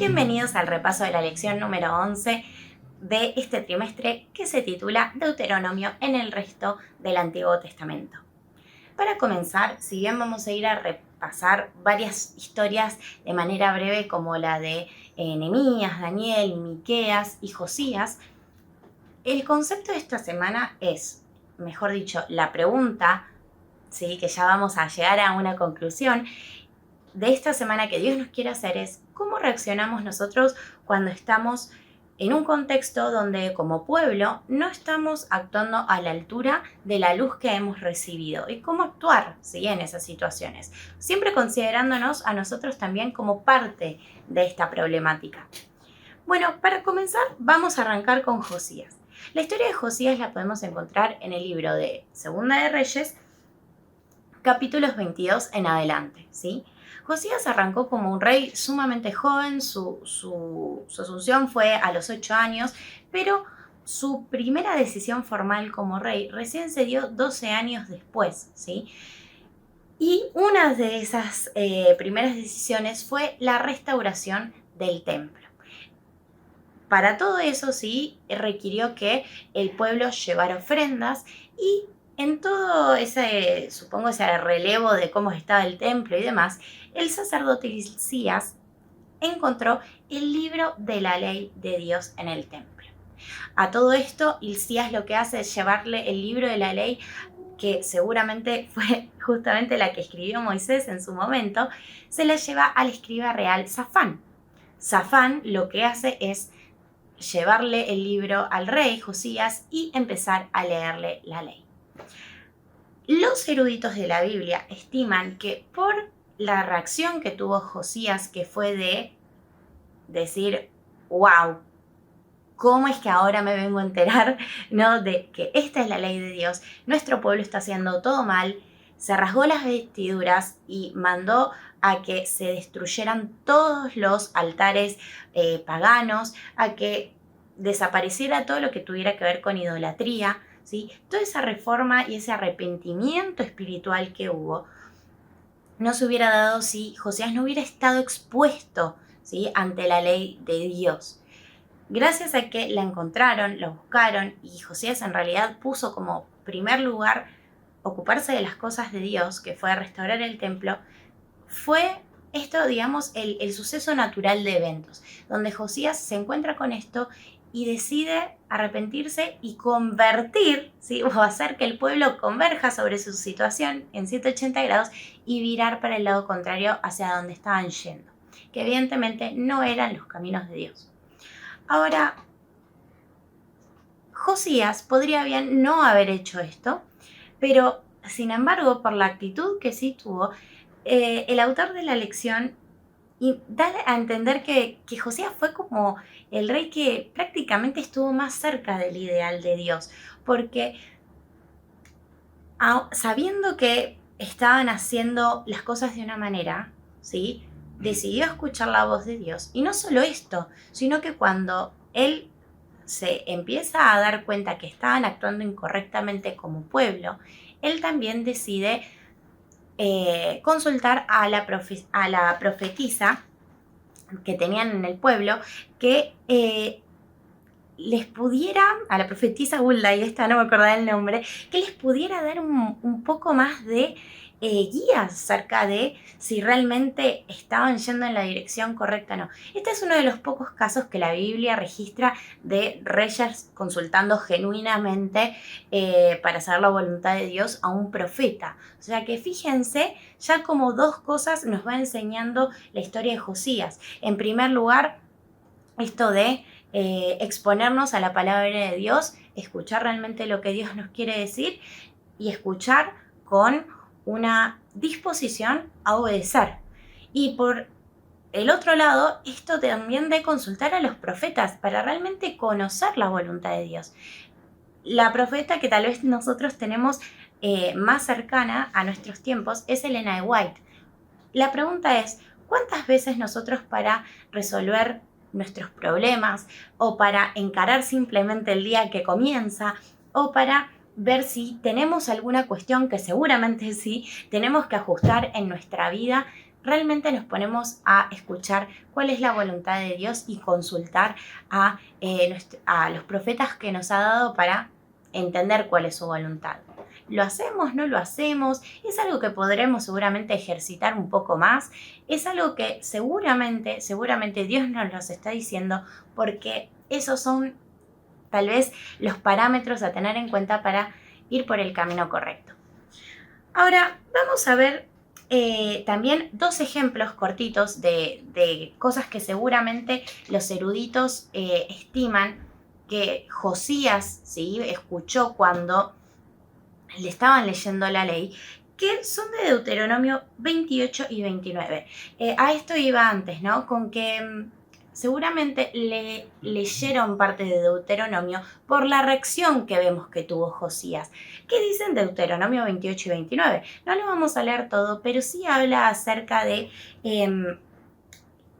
Bienvenidos al repaso de la lección número 11 de este trimestre que se titula Deuteronomio en el resto del Antiguo Testamento. Para comenzar, si bien vamos a ir a repasar varias historias de manera breve como la de Nehemías, Daniel, Miqueas y Josías, el concepto de esta semana es, mejor dicho, la pregunta, ¿sí? Que ya vamos a llegar a una conclusión de esta semana que Dios nos quiere hacer es cómo reaccionamos nosotros cuando estamos en un contexto donde como pueblo no estamos actuando a la altura de la luz que hemos recibido y cómo actuar, ¿sí? En esas situaciones, siempre considerándonos a nosotros también como parte de esta problemática. Bueno, para comenzar vamos a arrancar con Josías. La historia de Josías la podemos encontrar en el libro de Segunda de Reyes, capítulos 22 en adelante, ¿sí? Josías arrancó como un rey sumamente joven, su asunción fue a los 8 años, pero su primera decisión formal como rey recién se dio 12 años después, ¿sí? Y una de esas primeras decisiones fue la restauración del templo. Para todo eso, sí, requirió que el pueblo llevara ofrendas y en todo ese, supongo, ese relevo de cómo estaba el templo y demás, el sacerdote Hilcías encontró el libro de la ley de Dios en el templo. A todo esto, Hilcías lo que hace es llevarle el libro de la ley, que seguramente fue justamente la que escribió Moisés en su momento, se la lleva al escriba real Safán. Safán lo que hace es llevarle el libro al rey Josías y empezar a leerle la ley. Los eruditos de la Biblia estiman que por la reacción que tuvo Josías, que fue de decir, wow, ¿cómo es que ahora me vengo a enterar, ¿no? De que esta es la ley de Dios? Nuestro pueblo está haciendo todo mal. Se rasgó las vestiduras y mandó a que se destruyeran todos los altares paganos, a que desapareciera todo lo que tuviera que ver con idolatría, ¿sí? Toda esa reforma y ese arrepentimiento espiritual que hubo no se hubiera dado si Josías no hubiera estado expuesto, ¿sí? Ante la ley de Dios. Gracias a que la encontraron, la buscaron y Josías en realidad puso como primer lugar ocuparse de las cosas de Dios, que fue restaurar el templo, fue esto, digamos, el suceso natural de eventos, donde Josías se encuentra con esto y decide arrepentirse y convertir, ¿sí? O hacer que el pueblo converja sobre su situación en 180 grados y virar para el lado contrario hacia donde estaban yendo, que evidentemente no eran los caminos de Dios. Ahora, Josías podría bien no haber hecho esto, pero sin embargo, por la actitud que sí tuvo, el autor de la lección da a entender que Josías fue como el rey que prácticamente estuvo más cerca del ideal de Dios, porque sabiendo que estaban haciendo las cosas de una manera, ¿sí? Decidió escuchar la voz de Dios. Y no solo esto, sino que cuando él se empieza a dar cuenta que estaban actuando incorrectamente como pueblo, él también decide consultar a la profetisa que tenían en el pueblo, que les pudiera, a la profetisa Hulda, y esta no me acordaba el nombre, que les pudiera dar un poco más de guías acerca de si realmente estaban yendo en la dirección correcta o no. Este es uno de los pocos casos que la Biblia registra de reyes consultando genuinamente para saber la voluntad de Dios a un profeta. O sea que fíjense, ya como dos cosas nos va enseñando la historia de Josías. En primer lugar, esto de exponernos a la palabra de Dios, escuchar realmente lo que Dios nos quiere decir y escuchar con una disposición a obedecer. Y por el otro lado, esto también de consultar a los profetas para realmente conocer la voluntad de Dios. La profeta que tal vez nosotros tenemos más cercana a nuestros tiempos es Elena de White. La pregunta es, ¿cuántas veces nosotros para resolver nuestros problemas o para encarar simplemente el día que comienza o para ver si tenemos alguna cuestión que seguramente sí tenemos que ajustar en nuestra vida, realmente nos ponemos a escuchar cuál es la voluntad de Dios y consultar a los profetas que nos ha dado para entender cuál es su voluntad. ¿Lo hacemos? ¿No lo hacemos? ¿Es algo que podremos seguramente ejercitar un poco más? Es algo que seguramente Dios nos los está diciendo, porque esos son tal vez los parámetros a tener en cuenta para ir por el camino correcto. Ahora vamos a ver también dos ejemplos cortitos de cosas que seguramente los eruditos estiman que Josías, ¿sí?, escuchó cuando le estaban leyendo la ley, que son de Deuteronomio 28 y 29. A esto iba antes, ¿no? Con que seguramente le leyeron parte de Deuteronomio por la reacción que vemos que tuvo Josías. ¿Qué dicen Deuteronomio 28 y 29? No lo vamos a leer todo, pero sí habla acerca de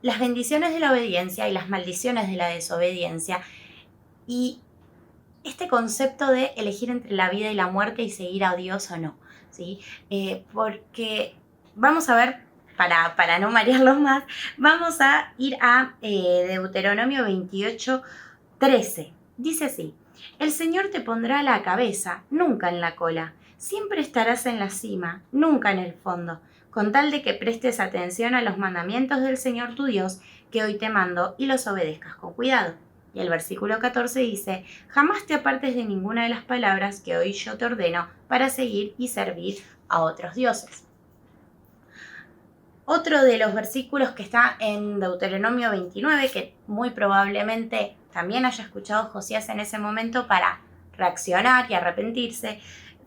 las bendiciones de la obediencia y las maldiciones de la desobediencia. Y este concepto de elegir entre la vida y la muerte y seguir a Dios o no, ¿sí? Porque vamos a ver, para no marearlos más, vamos a ir a Deuteronomio 28, 13. Dice así: el Señor te pondrá a la cabeza, nunca en la cola. Siempre estarás en la cima, nunca en el fondo, con tal de que prestes atención a los mandamientos del Señor tu Dios, que hoy te mando, y los obedezcas con cuidado. Y el versículo 14 dice: jamás te apartes de ninguna de las palabras que hoy yo te ordeno para seguir y servir a otros dioses. Otro de los versículos que está en Deuteronomio 29, que muy probablemente también haya escuchado Josías en ese momento para reaccionar y arrepentirse,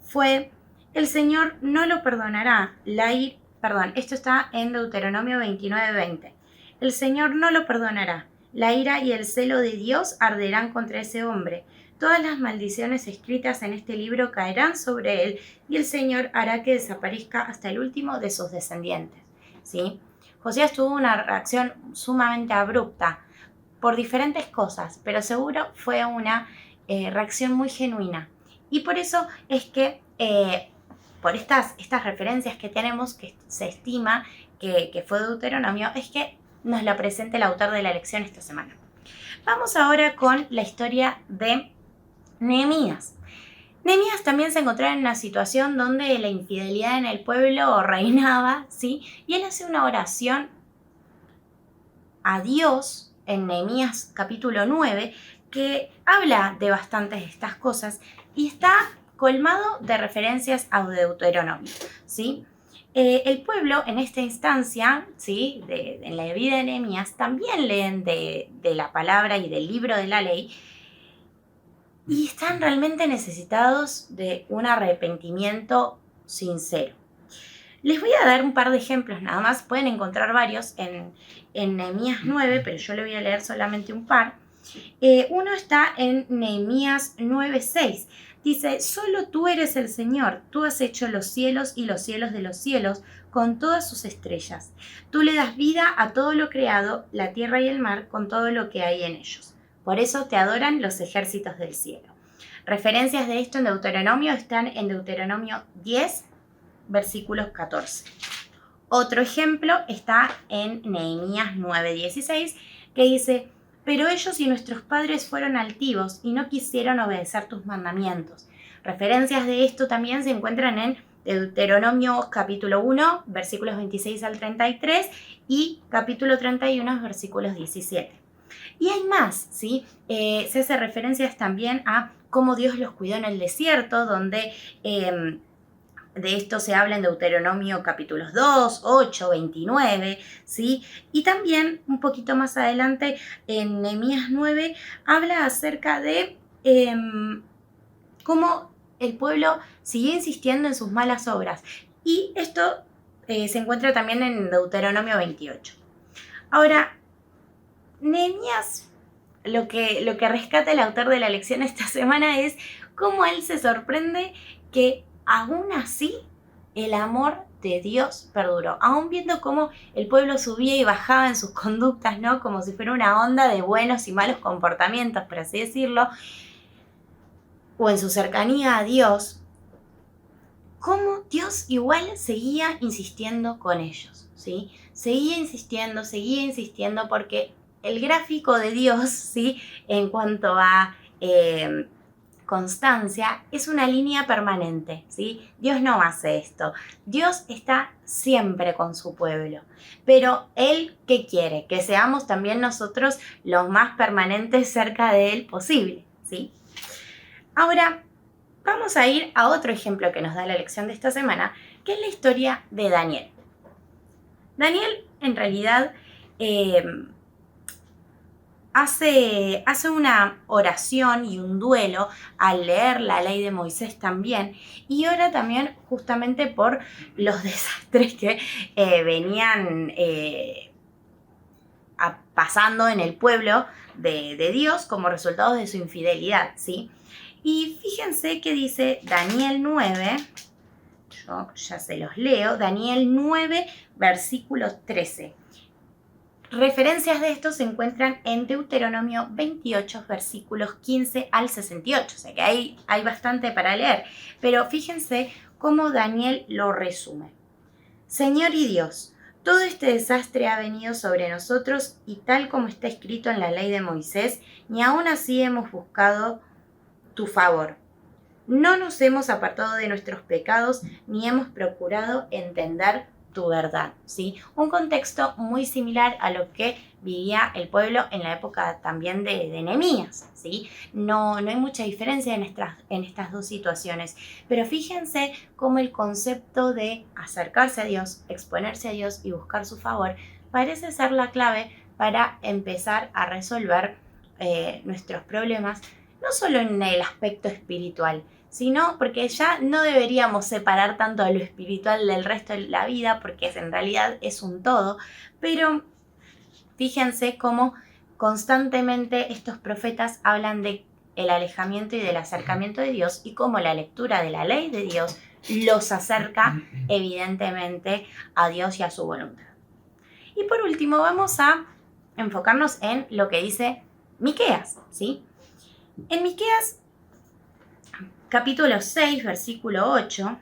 fue: el Señor no lo perdonará, esto está en Deuteronomio 29, 20. El Señor no lo perdonará. La ira y el celo de Dios arderán contra ese hombre. Todas las maldiciones escritas en este libro caerán sobre él, y el Señor hará que desaparezca hasta el último de sus descendientes. ¿Sí? Josías tuvo una reacción sumamente abrupta por diferentes cosas, pero seguro fue una reacción muy genuina. Y por eso es que, por estas referencias que tenemos, que se estima que fue Deuteronomio, es que nos la presenta el autor de la lección esta semana. Vamos ahora con la historia de Nehemías. Nehemías también se encontraba en una situación donde la infidelidad en el pueblo reinaba, ¿sí? Y él hace una oración a Dios en Nehemías capítulo 9, que habla de bastantes de estas cosas y está colmado de referencias a Deuteronomio, ¿sí? El pueblo en esta instancia, ¿sí?, en la vida de Nehemías, también leen de la palabra y del libro de la ley y están realmente necesitados de un arrepentimiento sincero. Les voy a dar un par de ejemplos nada más, pueden encontrar varios en Nehemías 9, pero yo le voy a leer solamente un par. Uno está en Nehemías 9:6. Dice: solo tú eres el Señor, tú has hecho los cielos y los cielos de los cielos con todas sus estrellas. Tú le das vida a todo lo creado, la tierra y el mar con todo lo que hay en ellos. Por eso te adoran los ejércitos del cielo. Referencias de esto en Deuteronomio están en Deuteronomio 10, versículos 14. Otro ejemplo está en Nehemías 9:16, que dice: pero ellos y nuestros padres fueron altivos y no quisieron obedecer tus mandamientos. Referencias de esto también se encuentran en Deuteronomio capítulo 1, versículos 26 al 33 y capítulo 31, versículos 17. Y hay más, ¿sí? Se hace referencias también a cómo Dios los cuidó en el desierto, donde de esto se habla en Deuteronomio capítulos 2, 8, 29, ¿sí? Y también un poquito más adelante en Nehemías 9 habla acerca de cómo el pueblo siguió insistiendo en sus malas obras. Y esto se encuentra también en Deuteronomio 28. Ahora, Nehemías, lo que rescata el autor de la lección esta semana es cómo él se sorprende que aún así el amor de Dios perduró, aún viendo cómo el pueblo subía y bajaba en sus conductas, ¿no? Como si fuera una onda de buenos y malos comportamientos, por así decirlo, o en su cercanía a Dios. cómo Dios igual seguía insistiendo con ellos, ¿sí? Seguía insistiendo porque el gráfico de Dios, ¿sí? En cuanto a constancia, es una línea permanente, ¿sí? Dios no hace esto. Dios está siempre con su pueblo. Pero Él, ¿qué quiere? Que seamos también nosotros los más permanentes cerca de Él posible, ¿sí? Ahora, vamos a ir a otro ejemplo que nos da la lección de esta semana, que es la historia de Daniel. Daniel, en realidad, hace una oración y un duelo al leer la ley de Moisés también, y ora también justamente por los desastres que venían pasando en el pueblo de Dios como resultado de su infidelidad, ¿sí? Y fíjense que dice Daniel 9, yo ya se los leo, Daniel 9, versículo 13. Referencias de esto se encuentran en Deuteronomio 28, versículos 15 al 68. O sea que hay bastante para leer. Pero fíjense cómo Daniel lo resume. Señor y Dios, todo este desastre ha venido sobre nosotros y tal como está escrito en la ley de Moisés, ni aún así hemos buscado tu favor. No nos hemos apartado de nuestros pecados ni hemos procurado entender tu verdad, ¿sí? Un contexto muy similar a lo que vivía el pueblo en la época también de Nehemías, ¿sí? No hay mucha diferencia en estas dos situaciones, pero fíjense cómo el concepto de acercarse a Dios, exponerse a Dios y buscar su favor parece ser la clave para empezar a resolver nuestros problemas, no solo en el aspecto espiritual, sino porque ya no deberíamos separar tanto lo espiritual del resto de la vida, porque en realidad es un todo, pero fíjense cómo constantemente estos profetas hablan de el alejamiento y del acercamiento de Dios y cómo la lectura de la ley de Dios los acerca evidentemente a Dios y a su voluntad. Y por último vamos a enfocarnos en lo que dice Miqueas, ¿sí? En Miqueas capítulo 6, versículo 8,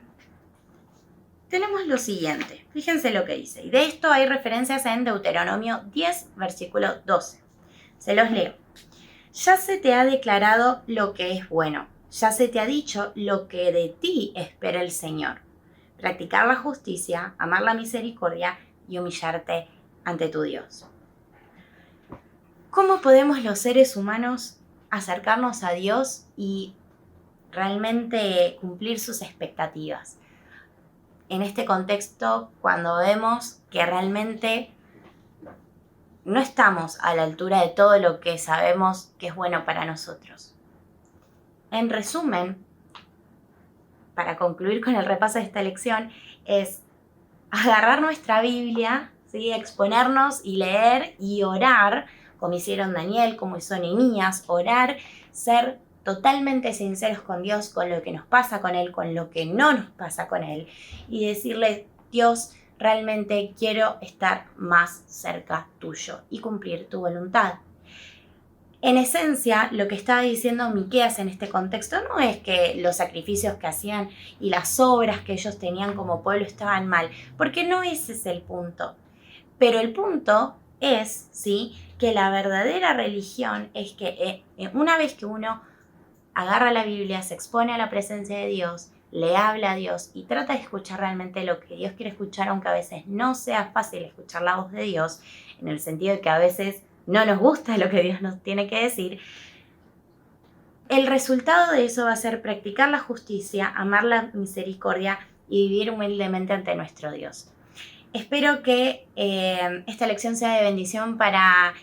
tenemos lo siguiente. Fíjense lo que dice. Y de esto hay referencias en Deuteronomio 10, versículo 12. Se los leo. Ya se te ha declarado lo que es bueno. Ya se te ha dicho lo que de ti espera el Señor. Practicar la justicia, amar la misericordia y humillarte ante tu Dios. ¿Cómo podemos los seres humanos acercarnos a Dios y realmente cumplir sus expectativas? En este contexto, cuando vemos que realmente no estamos a la altura de todo lo que sabemos que es bueno para nosotros. En resumen, para concluir con el repaso de esta lección, es agarrar nuestra Biblia, ¿sí? Exponernos y leer y orar, como hicieron Daniel, como hizo Nehemías, orar, ser totalmente sinceros con Dios, con lo que nos pasa con Él, con lo que no nos pasa con Él, y decirle, Dios, realmente quiero estar más cerca tuyo y cumplir tu voluntad. En esencia, lo que estaba diciendo Miqueas en este contexto no es que los sacrificios que hacían y las obras que ellos tenían como pueblo estaban mal, porque no ese es el punto. Pero el punto es, ¿sí?, que la verdadera religión es que una vez que uno agarra la Biblia, se expone a la presencia de Dios, le habla a Dios y trata de escuchar realmente lo que Dios quiere escuchar, aunque a veces no sea fácil escuchar la voz de Dios, en el sentido de que a veces no nos gusta lo que Dios nos tiene que decir, el resultado de eso va a ser practicar la justicia, amar la misericordia y vivir humildemente ante nuestro Dios. Espero que esta lección sea de bendición para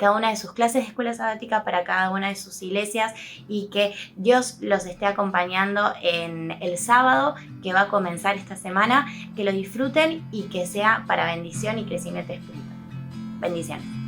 cada una de sus clases de escuela sabática, para cada una de sus iglesias, y que Dios los esté acompañando en el sábado que va a comenzar esta semana, que lo disfruten y que sea para bendición y crecimiento espiritual. Bendiciones.